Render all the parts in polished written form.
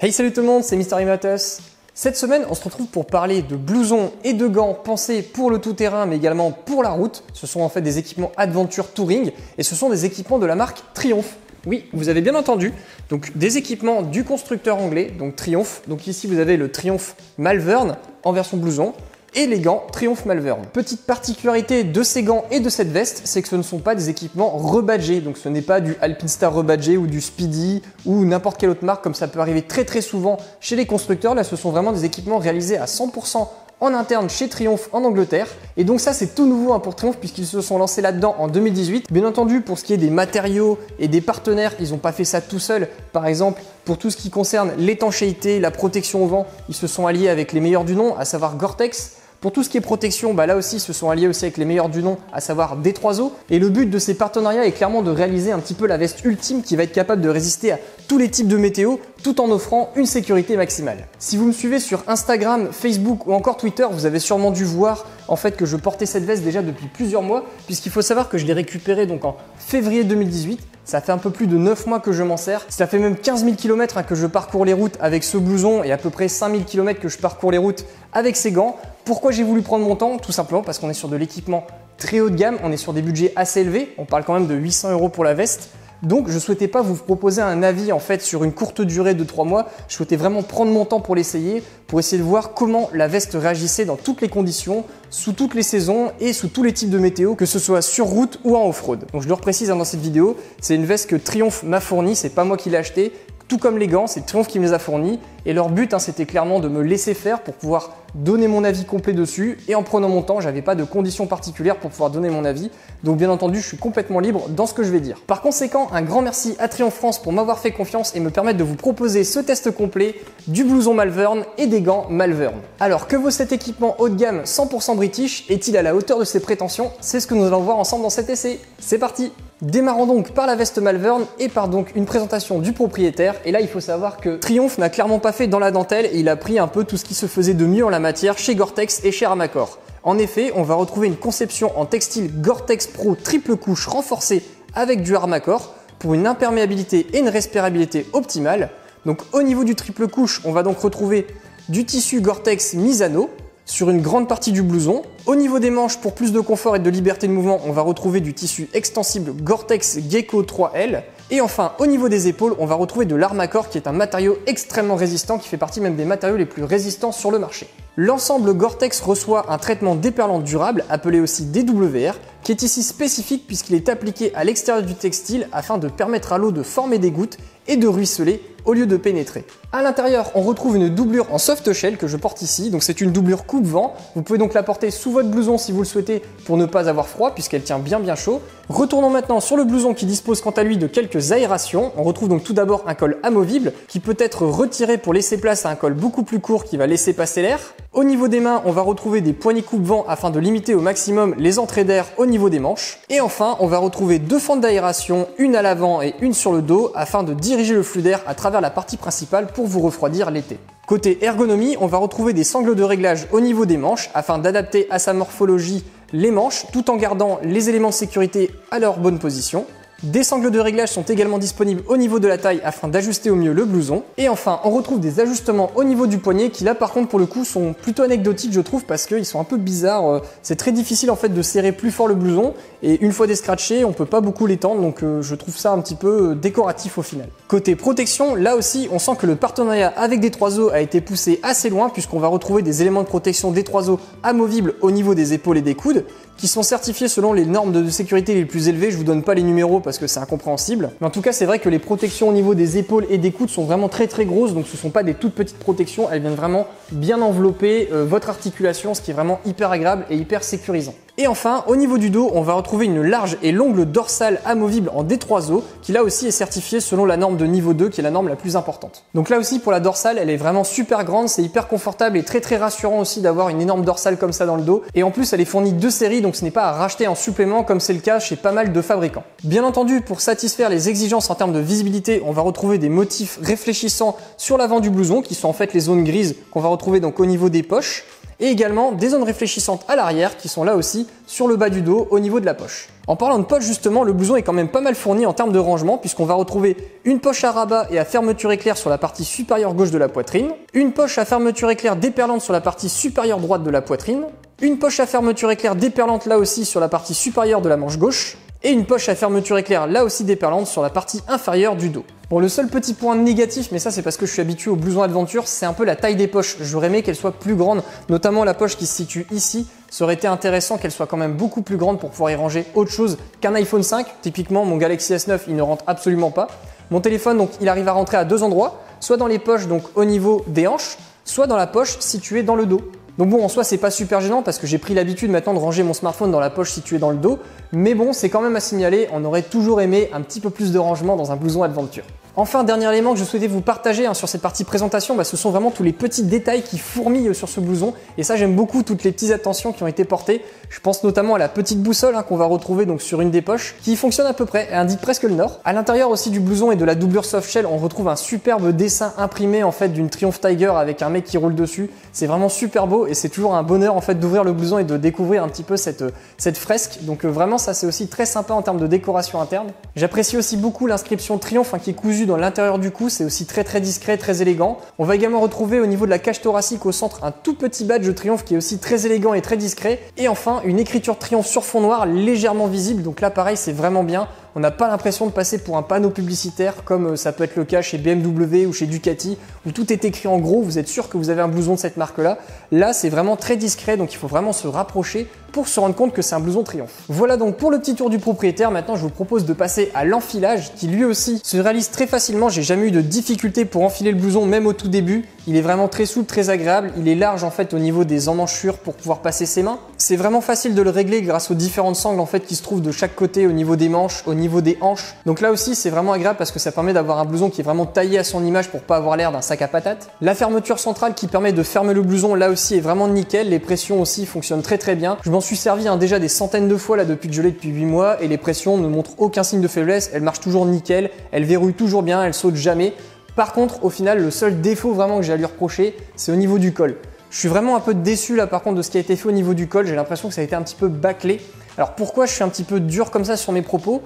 Hey, salut tout le monde, c'est Mystery Matos. Cette semaine, on se retrouve pour parler de blousons et de gants pensés pour le tout-terrain mais également pour la route. Ce sont en fait des équipements Adventure Touring et ce sont des équipements de la marque Triumph. Oui, vous avez bien entendu. Donc des équipements du constructeur anglais, donc Triumph. Donc ici vous avez le Triumph Malvern en version blouson et les gants Triumph Malvern. Petite particularité de ces gants et de cette veste, c'est que ce ne sont pas des équipements rebadgés. Donc ce n'est pas du Alpinestar rebadgé ou du Speedy ou n'importe quelle autre marque comme ça peut arriver très souvent chez les constructeurs. Là, ce sont vraiment des équipements réalisés à 100% en interne chez Triumph en Angleterre. Et donc ça, c'est tout nouveau pour Triumph puisqu'ils se sont lancés là-dedans en 2018. Bien entendu, pour ce qui est des matériaux et des partenaires, ils n'ont pas fait ça tout seuls. Par exemple, pour tout ce qui concerne l'étanchéité, la protection au vent, ils se sont alliés avec les meilleurs du nom, à savoir Gore-Tex. Pour tout ce qui est protection, là aussi, ils se sont alliés aussi avec les meilleurs du nom, à savoir D3O. Et le but de ces partenariats est clairement de réaliser un petit peu la veste ultime qui va être capable de résister à tous les types de météo, tout en offrant une sécurité maximale. Si vous me suivez sur Instagram, Facebook ou encore Twitter, vous avez sûrement dû voir en fait que je portais cette veste déjà depuis plusieurs mois, puisqu'il faut savoir que je l'ai récupérée donc en février 2018. Ça fait un peu plus de 9 mois que je m'en sers. Ça fait même 15 000 km que je parcours les routes avec ce blouson et à peu près 5 000 km que je parcours les routes avec ces gants. Pourquoi j'ai voulu prendre mon temps? Tout simplement parce qu'on est sur de l'équipement très haut de gamme, on est sur des budgets assez élevés. On parle quand même de 800 € pour la veste. Donc je ne souhaitais pas vous proposer un avis en fait sur une courte durée de 3 mois. Je souhaitais vraiment prendre mon temps pour l'essayer, pour essayer de voir comment la veste réagissait dans toutes les conditions, sous toutes les saisons et sous tous les types de météo, que ce soit sur route ou en off-road. Donc je le reprécise dans cette vidéo, c'est une veste que Triumph m'a fournie, c'est pas moi qui l'ai acheté. Tout comme les gants, c'est Triumph qui me les a fournis et leur but c'était clairement de me laisser faire pour pouvoir donner mon avis complet dessus et en prenant mon temps, j'avais pas de conditions particulières pour pouvoir donner mon avis. Donc bien entendu, je suis complètement libre dans ce que je vais dire. Par conséquent, un grand merci à Triumph France pour m'avoir fait confiance et me permettre de vous proposer ce test complet du blouson Malvern et des gants Malvern. Alors que vaut cet équipement haut de gamme 100% british? Est-il à la hauteur de ses prétentions? C'est ce que nous allons voir ensemble dans cet essai. C'est parti! Démarrons donc par la veste Malvern et par donc une présentation du propriétaire. Et là, il faut savoir que Triumph n'a clairement pas fait dans la dentelle et il a pris un peu tout ce qui se faisait de mieux en la matière chez Gore-Tex et chez Armacor. En effet, on va retrouver une conception en textile Gore-Tex Pro triple couche renforcée avec du Armacor pour une imperméabilité et une respirabilité optimale. Donc au niveau du triple couche, on va donc retrouver du tissu Gore-Tex Misano sur une grande partie du blouson. Au niveau des manches, pour plus de confort et de liberté de mouvement, on va retrouver du tissu extensible Gore-Tex Gecko 3L. Et enfin, au niveau des épaules, on va retrouver de l'Armacor qui est un matériau extrêmement résistant, qui fait partie même des matériaux les plus résistants sur le marché. L'ensemble Gore-Tex reçoit un traitement déperlant durable, appelé aussi DWR, qui est ici spécifique puisqu'il est appliqué à l'extérieur du textile afin de permettre à l'eau de former des gouttes et de ruisseler au lieu de pénétrer. À l'intérieur, on retrouve une doublure en soft shell que je porte ici, donc c'est une doublure coupe-vent. Vous pouvez donc la porter sous votre blouson si vous le souhaitez pour ne pas avoir froid puisqu'elle tient bien chaud. Retournons maintenant sur le blouson qui dispose quant à lui de quelques aérations. On retrouve donc tout d'abord un col amovible qui peut être retiré pour laisser place à un col beaucoup plus court qui va laisser passer l'air. Au niveau des mains, on va retrouver des poignées coupe-vent afin de limiter au maximum les entrées d'air au niveau des manches. Et enfin, on va retrouver deux fentes d'aération, une à l'avant et une sur le dos afin de diriger le flux d'air à travers la partie principale pour vous refroidir l'été. Côté ergonomie, on va retrouver des sangles de réglage au niveau des manches afin d'adapter à sa morphologie les manches tout en gardant les éléments de sécurité à leur bonne position. Des sangles de réglage sont également disponibles au niveau de la taille afin d'ajuster au mieux le blouson. Et enfin, on retrouve des ajustements au niveau du poignet qui là par contre pour le coup sont plutôt anecdotiques je trouve parce qu'ils sont un peu bizarres. C'est très difficile en fait de serrer plus fort le blouson et une fois descratché, on peut pas beaucoup l'étendre donc je trouve ça un petit peu décoratif au final. Côté protection, là aussi on sent que le partenariat avec D3O a été poussé assez loin puisqu'on va retrouver des éléments de protection D3O amovibles au niveau des épaules et des coudes qui sont certifiés selon les normes de sécurité les plus élevées. Je vous donne pas les numéros parce que c'est incompréhensible. Mais en tout cas, c'est vrai que les protections au niveau des épaules et des coudes sont vraiment très grosses. Donc ce sont pas des toutes petites protections. Elles viennent vraiment bien envelopper votre articulation, ce qui est vraiment hyper agréable et hyper sécurisant. Et enfin, au niveau du dos, on va retrouver une large et longue dorsale amovible en D3O qui là aussi est certifiée selon la norme de niveau 2 qui est la norme la plus importante. Donc là aussi pour la dorsale, elle est vraiment super grande, c'est hyper confortable et très rassurant aussi d'avoir une énorme dorsale comme ça dans le dos. Et en plus, elle est fournie de série donc ce n'est pas à racheter en supplément comme c'est le cas chez pas mal de fabricants. Bien entendu, pour satisfaire les exigences en termes de visibilité, on va retrouver des motifs réfléchissants sur l'avant du blouson qui sont en fait les zones grises qu'on va retrouver donc au niveau des poches. et également des zones réfléchissantes à l'arrière qui sont là aussi sur le bas du dos au niveau de la poche. En parlant de poche justement, le blouson est quand même pas mal fourni en termes de rangement puisqu'on va retrouver une poche à rabat et à fermeture éclair sur la partie supérieure gauche de la poitrine, une poche à fermeture éclair déperlante sur la partie supérieure droite de la poitrine, une poche à fermeture éclair déperlante là aussi sur la partie supérieure de la manche gauche, et une poche à fermeture éclair là aussi déperlante sur la partie inférieure du dos. Bon, le seul petit point négatif, mais ça c'est parce que je suis habitué au blouson Adventure, c'est un peu la taille des poches. J'aurais aimé qu'elle soit plus grande, notamment la poche qui se situe ici. Ça aurait été intéressant qu'elle soit quand même beaucoup plus grande pour pouvoir y ranger autre chose qu'un iPhone 5. Typiquement, mon Galaxy S9, il ne rentre absolument pas. Mon téléphone, donc, il arrive à rentrer à deux endroits, soit dans les poches, donc au niveau des hanches, soit dans la poche située dans le dos. Donc bon, en soi, c'est pas super gênant parce que j'ai pris l'habitude maintenant de ranger mon smartphone dans la poche située dans le dos. Mais bon, c'est quand même à signaler, on aurait toujours aimé un petit peu plus de rangement dans un blouson Adventure. Enfin, dernier élément que je souhaitais vous partager sur cette partie présentation, ce sont vraiment tous les petits détails qui fourmillent sur ce blouson. Et ça, j'aime beaucoup toutes les petites attentions qui ont été portées. Je pense notamment à la petite boussole qu'on va retrouver donc sur une des poches, qui fonctionne à peu près, elle indique presque le nord. À l'intérieur aussi du blouson et de la doublure softshell, on retrouve un superbe dessin imprimé en fait d'une Triumph Tiger avec un mec qui roule dessus. C'est vraiment super beau et c'est toujours un bonheur en fait d'ouvrir le blouson et de découvrir un petit peu cette fresque. Donc vraiment, ça c'est aussi très sympa en termes de décoration interne. J'apprécie aussi beaucoup l'inscription Triumph qui est cousue dans l'intérieur du cou, c'est aussi très discret, très élégant. On va également retrouver au niveau de la cage thoracique au centre un tout petit badge Triumph qui est aussi très élégant et très discret. Et enfin, une écriture Triumph sur fond noir légèrement visible, donc là pareil c'est vraiment bien. On n'a pas l'impression de passer pour un panneau publicitaire comme ça peut être le cas chez BMW ou chez Ducati où tout est écrit en gros, vous êtes sûr que vous avez un blouson de cette marque-là. Là, c'est vraiment très discret, donc il faut vraiment se rapprocher pour se rendre compte que c'est un blouson Triumph. Voilà donc pour le petit tour du propriétaire. Maintenant, je vous propose de passer à l'enfilage qui lui aussi se réalise très facilement. J'ai jamais eu de difficulté pour enfiler le blouson, même au tout début. Il est vraiment très souple, très agréable. Il est large en fait au niveau des emmanchures pour pouvoir passer ses mains. C'est vraiment facile de le régler grâce aux différentes sangles en fait qui se trouvent de chaque côté au niveau des manches, au niveau des hanches. Donc là aussi, c'est vraiment agréable parce que ça permet d'avoir un blouson qui est vraiment taillé à son image pour pas avoir l'air d'un sac à patates. La fermeture centrale qui permet de fermer le blouson là aussi est vraiment nickel. Les pressions aussi fonctionnent très bien. Je m'en suis servi déjà des centaines de fois là depuis que je l'ai depuis 8 mois et les pressions ne montrent aucun signe de faiblesse. Elles marchent toujours nickel, elles verrouillent toujours bien, elles sautent jamais. Par contre, au final, le seul défaut vraiment que j'ai à lui reprocher, c'est au niveau du col. Je suis vraiment un peu déçu là par contre de ce qui a été fait au niveau du col. J'ai l'impression que ça a été un petit peu bâclé. Alors pourquoi je suis un petit peu dur comme ça sur mes propos?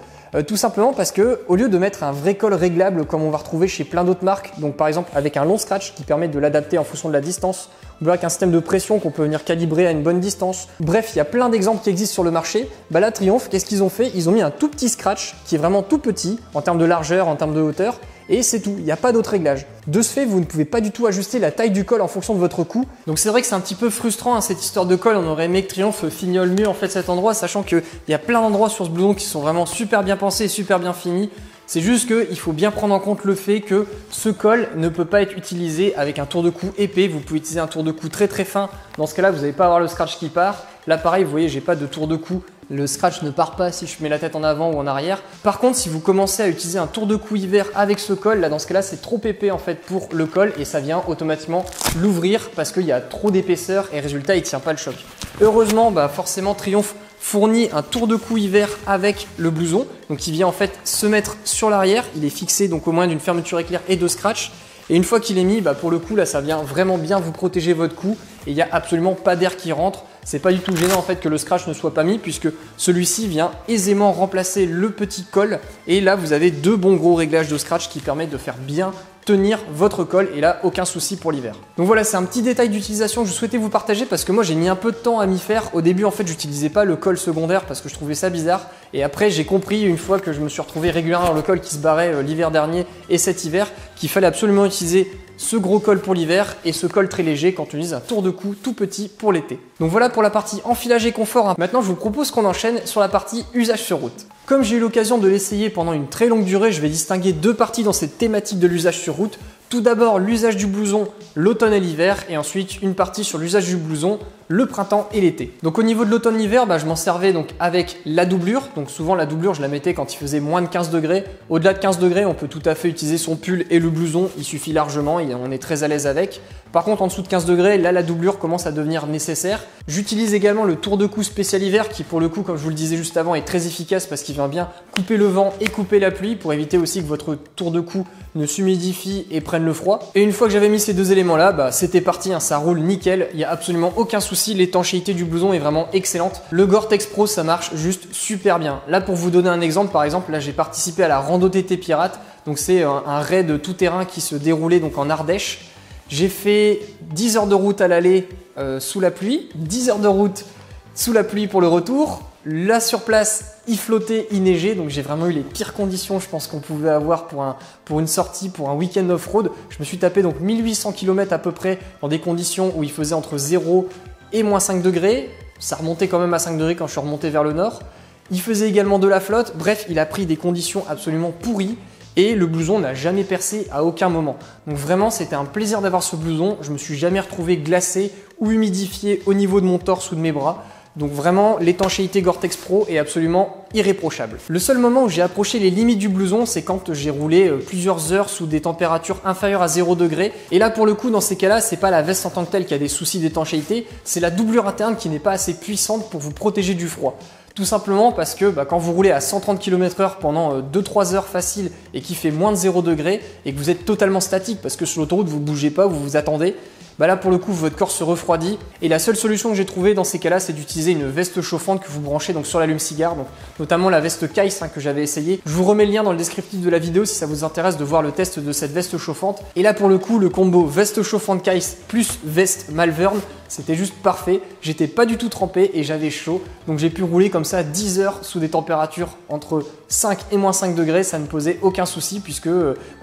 Tout simplement parce que au lieu de mettre un vrai col réglable comme on va retrouver chez plein d'autres marques, donc par exemple avec un long scratch qui permet de l'adapter en fonction de la distance, ou avec un système de pression qu'on peut venir calibrer à une bonne distance. Bref, il y a plein d'exemples qui existent sur le marché. Là, Triumph, qu'est-ce qu'ils ont fait? Ils ont mis un tout petit scratch qui est vraiment tout petit en termes de largeur, en termes de hauteur. Et c'est tout, il n'y a pas d'autre réglage. De ce fait, vous ne pouvez pas du tout ajuster la taille du col en fonction de votre cou. Donc c'est vrai que c'est un petit peu frustrant cette histoire de col. On aurait aimé que Triumph fignole mieux en fait cet endroit, sachant qu'il y a plein d'endroits sur ce blouson qui sont vraiment super bien pensés, super bien finis. C'est juste qu'il faut bien prendre en compte le fait que ce col ne peut pas être utilisé avec un tour de cou épais. Vous pouvez utiliser un tour de cou très fin. Dans ce cas-là, vous n'allez pas avoir le scratch qui part. Là, pareil, vous voyez, j'ai pas de tour de cou. Le scratch ne part pas si je mets la tête en avant ou en arrière. Par contre, si vous commencez à utiliser un tour de cou hiver avec ce col, là, dans ce cas-là, c'est trop épais en fait pour le col et ça vient automatiquement l'ouvrir parce qu'il y a trop d'épaisseur et résultat, il tient pas le choc. Heureusement, forcément, Triumph fournit un tour de cou hiver avec le blouson, donc il vient en fait se mettre sur l'arrière. Il est fixé donc au moins d'une fermeture éclair et de scratch. Et une fois qu'il est mis, pour le coup là ça vient vraiment bien vous protéger votre cou et il n'y a absolument pas d'air qui rentre. C'est pas du tout gênant en fait que le scratch ne soit pas mis puisque celui-ci vient aisément remplacer le petit col et là vous avez deux bons gros réglages de scratch qui permettent de faire bien tenir votre col et là aucun souci pour l'hiver. Donc voilà, c'est un petit détail d'utilisation que je souhaitais vous partager parce que moi j'ai mis un peu de temps à m'y faire. Au début en fait j'utilisais pas le col secondaire parce que je trouvais ça bizarre et après j'ai compris une fois que je me suis retrouvé régulièrement dans le col qui se barrait l'hiver dernier et cet hiver qu'il fallait absolument utiliser ce gros col pour l'hiver et ce col très léger quand on utilise un tour de cou tout petit pour l'été. Donc voilà pour la partie enfilage et confort. Maintenant je vous propose qu'on enchaîne sur la partie usage sur route. Comme j'ai eu l'occasion de l'essayer pendant une très longue durée, je vais distinguer deux parties dans cette thématique de l'usage sur route. Tout d'abord l'usage du blouson l'automne et l'hiver et ensuite une partie sur l'usage du blouson le printemps et l'été. Donc au niveau de l'automne-l'hiver, je m'en servais donc avec la doublure. Donc souvent la doublure je la mettais quand il faisait moins de 15 degrés. Au-delà de 15 degrés, on peut tout à fait utiliser son pull et le blouson, il suffit largement et on est très à l'aise avec. Par contre en dessous de 15 degrés, là la doublure commence à devenir nécessaire. J'utilise également le tour de cou spécial hiver qui pour le coup, comme je vous le disais juste avant, est très efficace parce qu'il vient bien couper le vent et couper la pluie pour éviter aussi que votre tour de cou ne s'humidifie et prenne prenne le froid. Et une fois que j'avais mis ces deux éléments là, c'était parti, hein, ça roule nickel, il n'y a absolument aucun souci, l'étanchéité du blouson est vraiment excellente. Le Gore-Tex Pro ça marche juste super bien. Là pour vous donner un exemple, par exemple, là j'ai participé à la Rando TT Pirate, donc c'est un raid tout terrain qui se déroulait donc en Ardèche. J'ai fait 10 heures de route à l'aller sous la pluie, 10 heures de route sous la pluie pour le retour. Là sur place, il flottait, il neigeait, donc j'ai vraiment eu les pires conditions je pense qu'on pouvait avoir pour une sortie, pour un week-end off-road. Je me suis tapé donc 1800 km à peu près dans des conditions où il faisait entre 0 et moins 5 degrés. Ça remontait quand même à 5 degrés quand je suis remonté vers le nord. Il faisait également de la flotte, bref, il a pris des conditions absolument pourries. Et le blouson n'a jamais percé à aucun moment. Donc vraiment, c'était un plaisir d'avoir ce blouson. Je me suis jamais retrouvé glacé ou humidifié au niveau de mon torse ou de mes bras. Donc vraiment, l'étanchéité Gore-Tex Pro est absolument irréprochable. Le seul moment où j'ai approché les limites du blouson, c'est quand j'ai roulé plusieurs heures sous des températures inférieures à 0 degré. Et là, pour le coup, dans ces cas-là, c'est pas la veste en tant que telle qui a des soucis d'étanchéité, c'est la doublure interne qui n'est pas assez puissante pour vous protéger du froid. Tout simplement parce que quand vous roulez à 130 km/h pendant 2-3 heures facile et qu'il fait moins de 0 degré et que vous êtes totalement statique parce que sur l'autoroute vous ne bougez pas, vous vous attendez, là pour le coup votre corps se refroidit et la seule solution que j'ai trouvée dans ces cas-là c'est d'utiliser une veste chauffante que vous branchez donc sur l'allume-cigare, donc notamment la veste Kais que j'avais essayé. Je vous remets le lien dans le descriptif de la vidéo si ça vous intéresse de voir le test de cette veste chauffante. Et là pour le coup le combo veste chauffante Kais plus veste Malvern, c'était juste parfait. J'étais pas du tout trempé et j'avais chaud. Donc j'ai pu rouler comme ça 10 heures sous des températures entre 5 et moins 5 degrés. Ça ne posait aucun souci puisque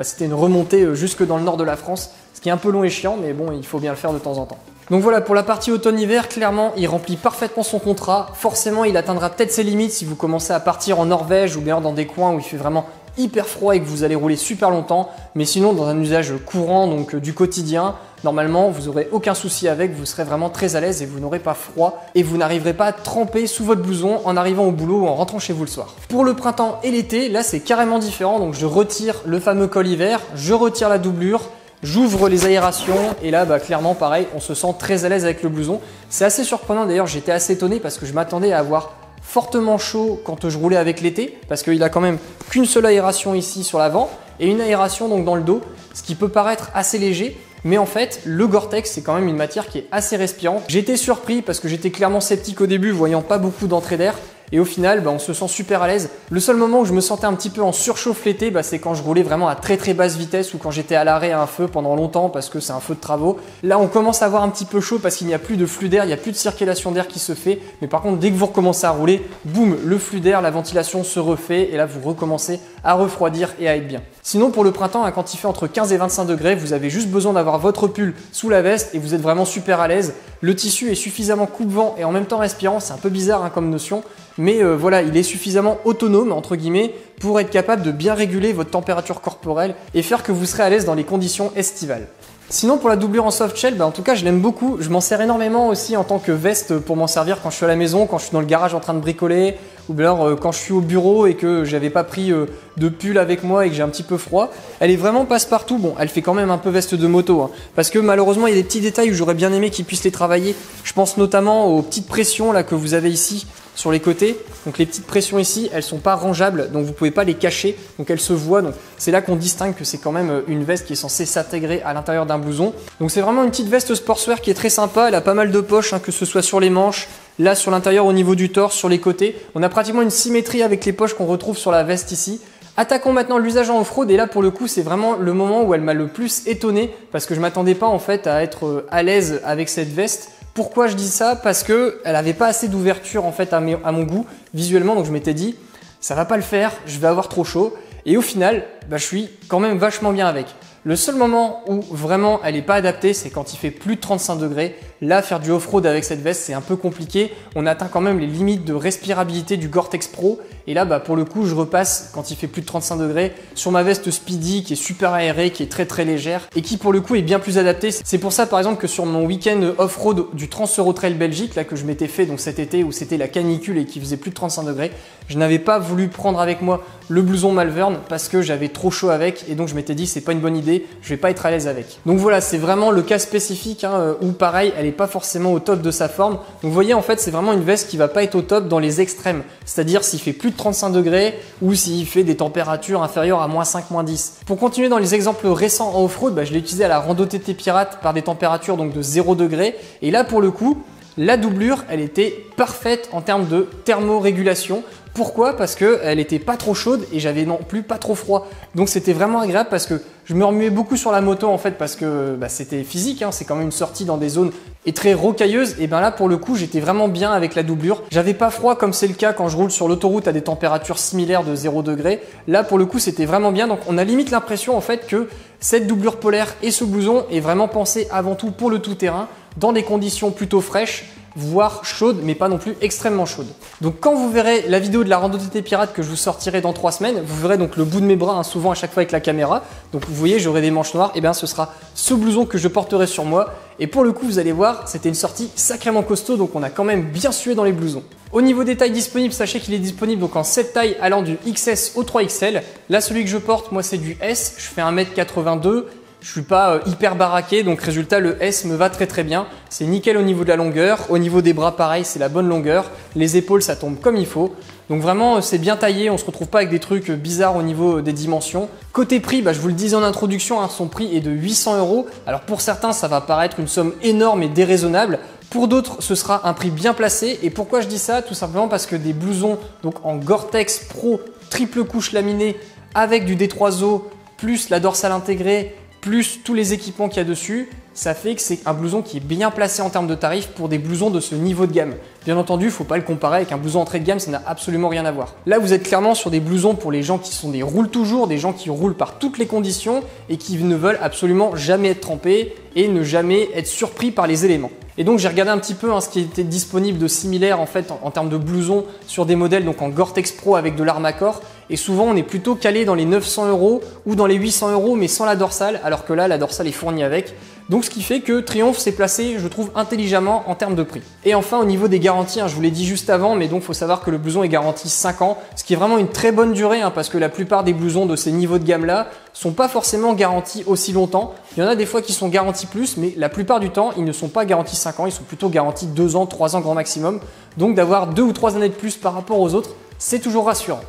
c'était une remontée jusque dans le nord de la France. Ce qui est un peu long et chiant, mais bon, il faut bien le faire de temps en temps. Donc voilà, pour la partie automne-hiver, clairement, il remplit parfaitement son contrat. Forcément, il atteindra peut-être ses limites si vous commencez à partir en Norvège ou bien dans des coins où il fait vraiment hyper froid et que vous allez rouler super longtemps. Mais sinon, dans un usage courant, donc du quotidien, normalement, vous n'aurez aucun souci avec, vous serez vraiment très à l'aise et vous n'aurez pas froid et vous n'arriverez pas à tremper sous votre blouson en arrivant au boulot ou en rentrant chez vous le soir. Pour le printemps et l'été, là, c'est carrément différent. Donc je retire le fameux col hiver, je retire la doublure, j'ouvre les aérations et là clairement pareil, on se sent très à l'aise avec le blouson. C'est assez surprenant d'ailleurs, j'étais assez étonné parce que je m'attendais à avoir fortement chaud quand je roulais avec l'été parce qu'il a quand même qu'une seule aération ici sur l'avant et une aération donc dans le dos, ce qui peut paraître assez léger. Mais en fait, le Gore-Tex, c'est quand même une matière qui est assez respirante. J'étais surpris parce que j'étais clairement sceptique au début, voyant pas beaucoup d'entrée d'air. Et au final, on se sent super à l'aise. Le seul moment où je me sentais un petit peu en surchauffe l'été, c'est quand je roulais vraiment à très très basse vitesse ou quand j'étais à l'arrêt à un feu pendant longtemps parce que c'est un feu de travaux. Là, on commence à avoir un petit peu chaud parce qu'il n'y a plus de flux d'air, il n'y a plus de circulation d'air qui se fait. Mais par contre, dès que vous recommencez à rouler, boum, le flux d'air, la ventilation se refait et là, vous recommencez à refroidir et à être bien. Sinon, pour le printemps, quand il fait entre 15 et 25 degrés, vous avez juste besoin d'avoir votre pull sous la veste et vous êtes vraiment super à l'aise. Le tissu est suffisamment coupe-vent et en même temps respirant, c'est un peu bizarre comme notion. Mais voilà, il est suffisamment autonome, entre guillemets, pour être capable de bien réguler votre température corporelle et faire que vous serez à l'aise dans les conditions estivales. Sinon, pour la doublure en soft shell, en tout cas, je l'aime beaucoup. Je m'en sers énormément aussi en tant que veste pour m'en servir quand je suis à la maison, quand je suis dans le garage en train de bricoler, ou bien alors quand je suis au bureau et que j'avais pas pris de pull avec moi et que j'ai un petit peu froid. Elle est vraiment passe-partout. Bon, elle fait quand même un peu veste de moto, parce que malheureusement, il y a des petits détails où j'aurais bien aimé qu'ils puissent les travailler. Je pense notamment aux petites pressions là que vous avez ici sur les côtés. Donc les petites pressions ici, elles sont pas rangeables, donc vous pouvez pas les cacher, donc elles se voient. Donc c'est là qu'on distingue que c'est quand même une veste qui est censée s'intégrer à l'intérieur d'un blouson. Donc c'est vraiment une petite veste sportswear qui est très sympa. Elle a pas mal de poches, que ce soit sur les manches, là sur l'intérieur au niveau du torse, sur les côtés. On a pratiquement une symétrie avec les poches qu'on retrouve sur la veste ici. Attaquons maintenant l'usage en off-road et là pour le coup c'est vraiment le moment où elle m'a le plus étonné parce que je m'attendais pas en fait à être à l'aise avec cette veste. Pourquoi je dis ça? Parce que elle avait pas assez d'ouverture en fait à mon goût visuellement, donc je m'étais dit ça va pas le faire, je vais avoir trop chaud et au final je suis quand même vachement bien avec. Le seul moment où vraiment elle n'est pas adaptée, c'est quand il fait plus de 35 degrés. Là, faire du off-road avec cette veste, c'est un peu compliqué. On atteint quand même les limites de respirabilité du Gore-Tex Pro. Et là, pour le coup, je repasse quand il fait plus de 35 degrés sur ma veste Speedy qui est super aérée, qui est très très légère et qui pour le coup est bien plus adaptée. C'est pour ça par exemple que sur mon week-end off-road du Trans-Euro-Trail Belgique, là que je m'étais fait donc cet été où c'était la canicule et qui faisait plus de 35 degrés, je n'avais pas voulu prendre avec moi le blouson Malvern parce que j'avais trop chaud avec et donc je m'étais dit c'est pas une bonne idée, je vais pas être à l'aise avec. Donc voilà, c'est vraiment le cas spécifique où pareil, elle est pas forcément au top de sa forme. Donc vous voyez en fait, c'est vraiment une veste qui va pas être au top dans les extrêmes. C'est-à-dire s'il fait plus de 35 degrés ou s'il fait des températures inférieures à -5, -10. Pour continuer dans les exemples récents en off-road, je l'ai utilisé à la Rando TT Pirate par des températures donc de 0 degrés. Et là, pour le coup, la doublure, elle était parfaite en termes de thermorégulation. Pourquoi? Parce qu'elle n'était pas trop chaude et j'avais non plus pas trop froid. Donc c'était vraiment agréable parce que je me remuais beaucoup sur la moto en fait parce que c'était physique, hein, c'est quand même une sortie dans des zones et très rocailleuses. Et ben là pour le coup j'étais vraiment bien avec la doublure. J'avais pas froid comme c'est le cas quand je roule sur l'autoroute à des températures similaires de 0 degré. Là pour le coup c'était vraiment bien. Donc on a limite l'impression en fait que cette doublure polaire et ce blouson est vraiment pensé avant tout pour le tout-terrain dans des conditions plutôt fraîches, voire chaude, mais pas non plus extrêmement chaude. Donc quand vous verrez la vidéo de la Rando TT Pirate que je vous sortirai dans 3 semaines, vous verrez donc le bout de mes bras, hein, souvent à chaque fois avec la caméra. Donc vous voyez, j'aurai des manches noires, et bien ce sera ce blouson que je porterai sur moi. Et pour le coup, vous allez voir, c'était une sortie sacrément costaud, donc on a quand même bien sué dans les blousons. Au niveau des tailles disponibles, sachez qu'il est disponible donc en 7 tailles allant du XS au 3XL. Là, celui que je porte, moi c'est du S, je fais 1m82. Je suis pas hyper baraqué, donc résultat le S me va très bien. C'est nickel au niveau de la longueur, au niveau des bras pareil, c'est la bonne longueur. Les épaules ça tombe comme il faut. Donc vraiment c'est bien taillé, on se retrouve pas avec des trucs bizarres au niveau des dimensions. Côté prix, je vous le disais en introduction, hein, son prix est de 800 €. Alors pour certains ça va paraître une somme énorme et déraisonnable. Pour d'autres, ce sera un prix bien placé. Et pourquoi je dis ça? Tout simplement parce que des blousons donc en Gore-Tex Pro triple couche laminée avec du D3O plus la dorsale intégrée plus tous les équipements qu'il y a dessus, ça fait que c'est un blouson qui est bien placé en termes de tarifs pour des blousons de ce niveau de gamme. Bien entendu, il ne faut pas le comparer avec un blouson entrée de gamme, ça n'a absolument rien à voir. Là, vous êtes clairement sur des blousons pour les gens qui sont des roule toujours, des gens qui roulent par toutes les conditions et qui ne veulent absolument jamais être trempés et ne jamais être surpris par les éléments. Et donc j'ai regardé un petit peu ce qui était disponible de similaire en fait en termes de blousons sur des modèles donc en Gore-Tex Pro avec de l'Armacor. Et souvent on est plutôt calé dans les 900 € ou dans les 800 € mais sans la dorsale, alors que là la dorsale est fournie avec. Donc ce qui fait que Triumph s'est placé, je trouve, intelligemment en termes de prix. Et enfin au niveau des garanties, je vous l'ai dit juste avant, mais donc il faut savoir que le blouson est garanti 5 ans, ce qui est vraiment une très bonne durée parce que la plupart des blousons de ces niveaux de gamme là sont pas forcément garantis aussi longtemps. Il y en a des fois qui sont garantis plus, mais la plupart du temps ils ne sont pas garantis 5 ans, ils sont plutôt garantis 2 ans, 3 ans grand maximum. Donc d'avoir 2 ou 3 années de plus par rapport aux autres, c'est toujours rassurant.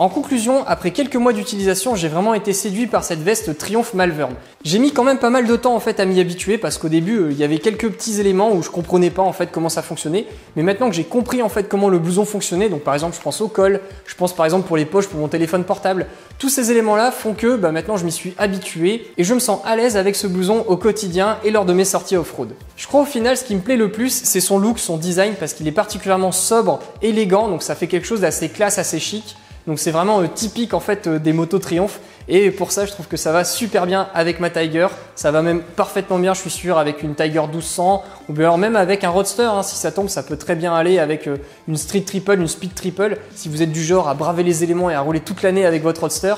En conclusion, après quelques mois d'utilisation, j'ai vraiment été séduit par cette veste Triumph Malvern. J'ai mis quand même pas mal de temps en fait à m'y habituer parce qu'au début, il y avait quelques petits éléments où je comprenais pas en fait comment ça fonctionnait. Mais maintenant que j'ai compris en fait comment le blouson fonctionnait, donc par exemple je pense au col, je pense par exemple pour les poches pour mon téléphone portable, tous ces éléments-là font que maintenant je m'y suis habitué et je me sens à l'aise avec ce blouson au quotidien et lors de mes sorties off-road. Je crois au final ce qui me plaît le plus, c'est son look, son design parce qu'il est particulièrement sobre, élégant, donc ça fait quelque chose d'assez classe, assez chic. Donc c'est vraiment typique en fait des motos Triumph et pour ça je trouve que ça va super bien avec ma Tiger, ça va même parfaitement bien je suis sûr avec une Tiger 1200 ou bien alors même avec un Roadster, si ça tombe ça peut très bien aller avec une Street Triple, une Speed Triple si vous êtes du genre à braver les éléments et à rouler toute l'année avec votre Roadster.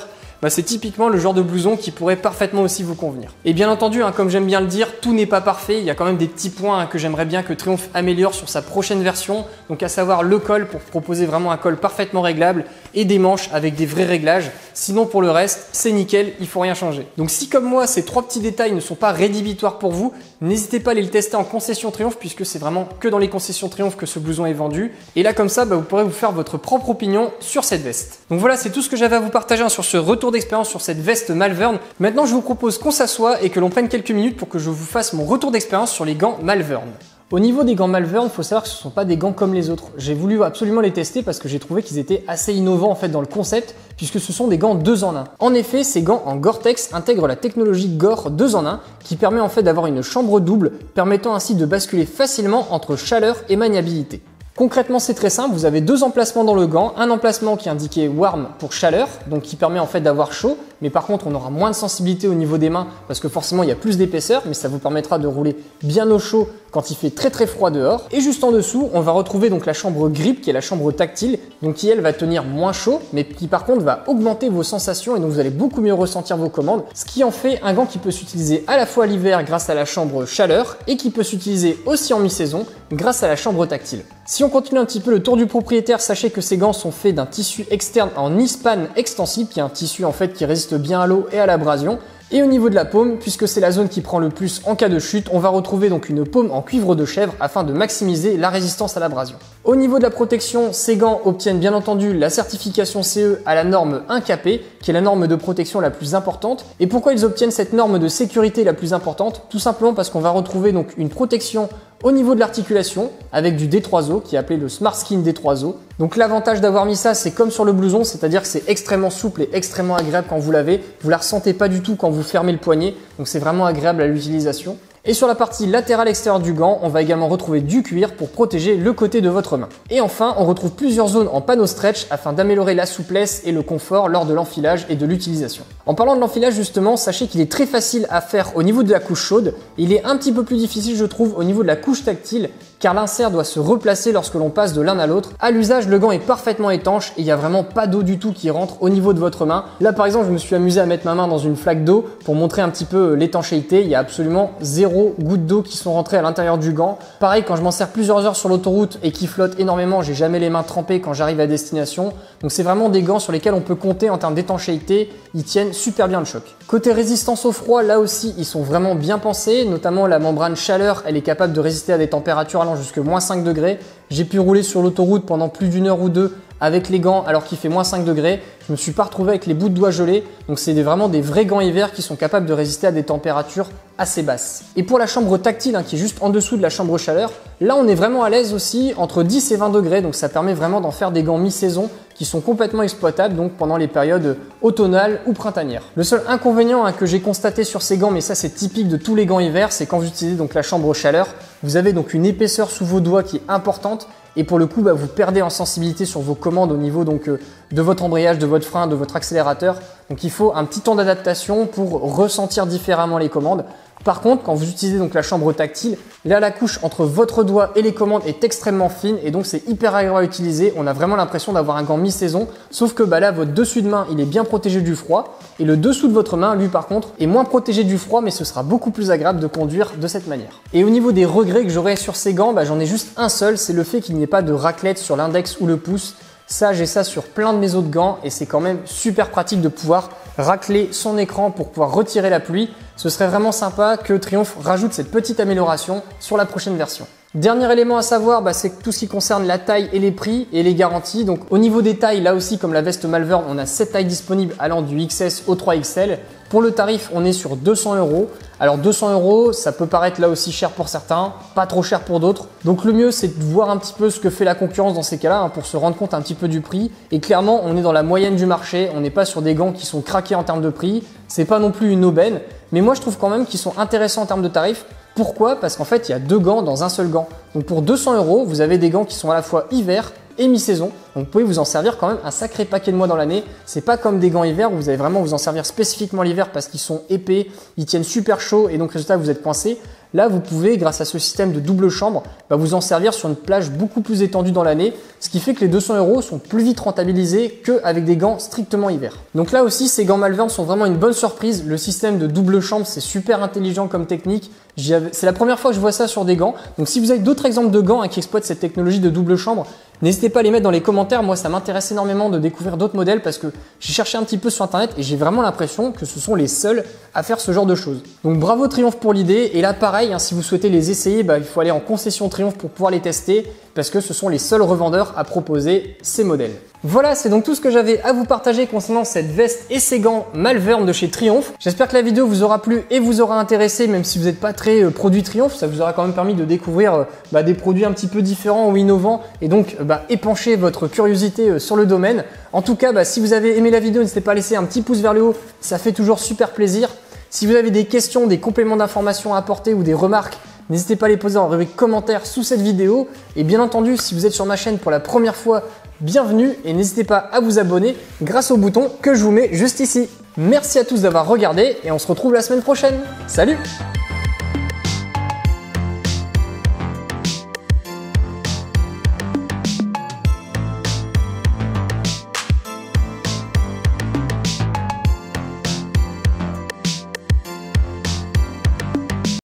C'est typiquement le genre de blouson qui pourrait parfaitement aussi vous convenir. Et bien entendu, comme j'aime bien le dire, tout n'est pas parfait. Il y a quand même des petits points que j'aimerais bien que Triumph améliore sur sa prochaine version. Donc à savoir le col pour proposer vraiment un col parfaitement réglable et des manches avec des vrais réglages. Sinon pour le reste, c'est nickel, il faut rien changer. Donc si comme moi, ces 3 petits détails ne sont pas rédhibitoires pour vous, n'hésitez pas à aller le tester en concession Triumph puisque c'est vraiment que dans les concessions Triumph que ce blouson est vendu. Et là comme ça, vous pourrez vous faire votre propre opinion sur cette veste. Donc voilà, c'est tout ce que j'avais à vous partager sur ce retour d'expérience sur cette veste Malvern. Maintenant, je vous propose qu'on s'assoie et que l'on prenne quelques minutes pour que je vous fasse mon retour d'expérience sur les gants Malvern. Au niveau des gants Malvern, il faut savoir que ce ne sont pas des gants comme les autres. J'ai voulu absolument les tester parce que j'ai trouvé qu'ils étaient assez innovants en fait dans le concept puisque ce sont des gants 2 en 1. En effet, ces gants en Gore-Tex intègrent la technologie Gore 2 en 1 qui permet en fait d'avoir une chambre double permettant ainsi de basculer facilement entre chaleur et maniabilité. Concrètement, c'est très simple, vous avez 2 emplacements dans le gant, un emplacement qui est indiqué warm pour chaleur, donc qui permet en fait d'avoir chaud, mais par contre on aura moins de sensibilité au niveau des mains parce que forcément il y a plus d'épaisseur, mais ça vous permettra de rouler bien au chaud quand il fait très froid dehors. Et juste en dessous, on va retrouver donc la chambre grip qui est la chambre tactile, donc qui elle va tenir moins chaud, mais qui par contre va augmenter vos sensations et donc vous allez beaucoup mieux ressentir vos commandes, ce qui en fait un gant qui peut s'utiliser à la fois l'hiver grâce à la chambre chaleur et qui peut s'utiliser aussi en mi-saison grâce à la chambre tactile. Si on continue un petit peu le tour du propriétaire, sachez que ces gants sont faits d'un tissu externe en Ispan extensible, qui est un tissu en fait qui résiste bien à l'eau et à l'abrasion. Et au niveau de la paume, puisque c'est la zone qui prend le plus en cas de chute, on va retrouver donc une paume en cuivre de chèvre afin de maximiser la résistance à l'abrasion. Au niveau de la protection, ces gants obtiennent bien entendu la certification CE à la norme 1KP, qui est la norme de protection la plus importante. Et pourquoi ils obtiennent cette norme de sécurité la plus importante? Tout simplement parce qu'on va retrouver donc une protection au niveau de l'articulation avec du D3O qui est appelé le Smart Skin D3O. Donc l'avantage d'avoir mis ça, c'est comme sur le blouson, c'est-à-dire que c'est extrêmement souple et extrêmement agréable quand vous l'avez. Vous la ressentez pas du tout quand vous fermez le poignet, donc c'est vraiment agréable à l'utilisation. Et sur la partie latérale extérieure du gant, on va également retrouver du cuir pour protéger le côté de votre main. Et enfin, on retrouve plusieurs zones en panneau stretch afin d'améliorer la souplesse et le confort lors de l'enfilage et de l'utilisation. En parlant de l'enfilage justement, sachez qu'il est très facile à faire au niveau de la couche chaude. Il est un petit peu plus difficile je trouve au niveau de la couche tactile car l'insert doit se replacer lorsque l'on passe de l'un à l'autre. À l'usage, le gant est parfaitement étanche et il n'y a vraiment pas d'eau du tout qui rentre au niveau de votre main. Là par exemple, je me suis amusé à mettre ma main dans une flaque d'eau pour montrer un petit peu l'étanchéité. Il y a absolument 0 gouttes d'eau qui sont rentrées à l'intérieur du gant. Pareil, quand je m'en sers plusieurs heures sur l'autoroute et qui flotte énormément, j'ai jamais les mains trempées quand j'arrive à destination. Donc c'est vraiment des gants sur lesquels on peut compter en termes d'étanchéité. Ils tiennent super bien le choc. Côté résistance au froid, là aussi, ils sont vraiment bien pensés. Notamment la membrane chaleur, elle est capable de résister à des températures allant jusque moins 5 degrés. J'ai pu rouler sur l'autoroute pendant plus d'une heure ou deux avec les gants alors qu'il fait moins 5 degrés. Je me suis pas retrouvé avec les bouts de doigts gelés. Donc c'est vraiment des vrais gants hiver qui sont capables de résister à des températures assez basses. Et pour la chambre tactile qui est juste en dessous de la chambre chaleur, là on est vraiment à l'aise aussi entre 10 et 20 degrés. Donc ça permet vraiment d'en faire des gants mi-saison qui sont complètement exploitables donc pendant les périodes automnales ou printanières. Le seul inconvénient que j'ai constaté sur ces gants, mais ça c'est typique de tous les gants hiver, c'est quand vous utilisez donc la chambre chaleur, vous avez donc une épaisseur sous vos doigts qui est importante. Et pour le coup, vous perdez en sensibilité sur vos commandes au niveau donc, de votre embrayage, de votre frein, de votre accélérateur. Donc il faut un petit temps d'adaptation pour ressentir différemment les commandes. Par contre, quand vous utilisez donc la chambre tactile, là la couche entre votre doigt et les commandes est extrêmement fine et donc c'est hyper agréable à utiliser. On a vraiment l'impression d'avoir un gant mi-saison, sauf que là votre dessus de main il est bien protégé du froid et le dessous de votre main lui par contre est moins protégé du froid, mais ce sera beaucoup plus agréable de conduire de cette manière. Et au niveau des regrets que j'aurai sur ces gants, j'en ai juste un seul, c'est le fait qu'il n'y ait pas de raclette sur l'index ou le pouce. Ça, j'ai ça sur plein de mes autres gants et c'est quand même super pratique de pouvoir racler son écran pour pouvoir retirer la pluie. Ce serait vraiment sympa que Triumph rajoute cette petite amélioration sur la prochaine version. Dernier élément à savoir, c'est tout ce qui concerne la taille et les prix et les garanties. Donc au niveau des tailles, là aussi comme la veste Malvern, on a 7 tailles disponibles allant du XS au 3XL. Pour le tarif, on est sur 200 €. Alors 200 €, ça peut paraître là aussi cher pour certains, pas trop cher pour d'autres. Donc le mieux, c'est de voir un petit peu ce que fait la concurrence dans ces cas-là pour se rendre compte un petit peu du prix. Et clairement, on est dans la moyenne du marché. On n'est pas sur des gants qui sont craqués en termes de prix. C'est pas non plus une aubaine. Mais moi, je trouve quand même qu'ils sont intéressants en termes de tarifs. Pourquoi? Parce qu'en fait, il y a 2 gants dans un seul gant. Donc pour 200 €, vous avez des gants qui sont à la fois hiver et mi-saison. Donc vous pouvez vous en servir quand même un sacré paquet de mois dans l'année. C'est pas comme des gants hiver où vous allez vraiment vous en servir spécifiquement l'hiver parce qu'ils sont épais, ils tiennent super chaud et donc résultat vous êtes coincé. Là, vous pouvez, grâce à ce système de double chambre, vous en servir sur une plage beaucoup plus étendue dans l'année, ce qui fait que les 200 € sont plus vite rentabilisés qu'avec des gants strictement hiver. Donc là aussi, ces gants Malvern sont vraiment une bonne surprise. Le système de double chambre, c'est super intelligent comme technique. C'est la première fois que je vois ça sur des gants. Donc si vous avez d'autres exemples de gants qui exploitent cette technologie de double chambre, n'hésitez pas à les mettre dans les commentaires. Moi, ça m'intéresse énormément de découvrir d'autres modèles parce que j'ai cherché un petit peu sur internet et j'ai vraiment l'impression que ce sont les seuls à faire ce genre de choses. Donc bravo Triumph pour l'idée. Et là, pareil, si vous souhaitez les essayer, il faut aller en concession Triumph pour pouvoir les tester parce que ce sont les seuls revendeurs à proposer ces modèles. Voilà, c'est donc tout ce que j'avais à vous partager concernant cette veste et ces gants Malvern de chez Triumph. J'espère que la vidéo vous aura plu et vous aura intéressé, même si vous n'êtes pas très produit Triumph. Ça vous aura quand même permis de découvrir des produits un petit peu différents ou innovants et donc épancher votre curiosité sur le domaine. En tout cas, si vous avez aimé la vidéo, n'hésitez pas à laisser un petit pouce vers le haut, ça fait toujours super plaisir. Si vous avez des questions, des compléments d'informations à apporter ou des remarques, n'hésitez pas à les poser en rubrique commentaires sous cette vidéo. Et bien entendu, si vous êtes sur ma chaîne pour la première fois, bienvenue et n'hésitez pas à vous abonner grâce au bouton que je vous mets juste ici. Merci à tous d'avoir regardé et on se retrouve la semaine prochaine. Salut!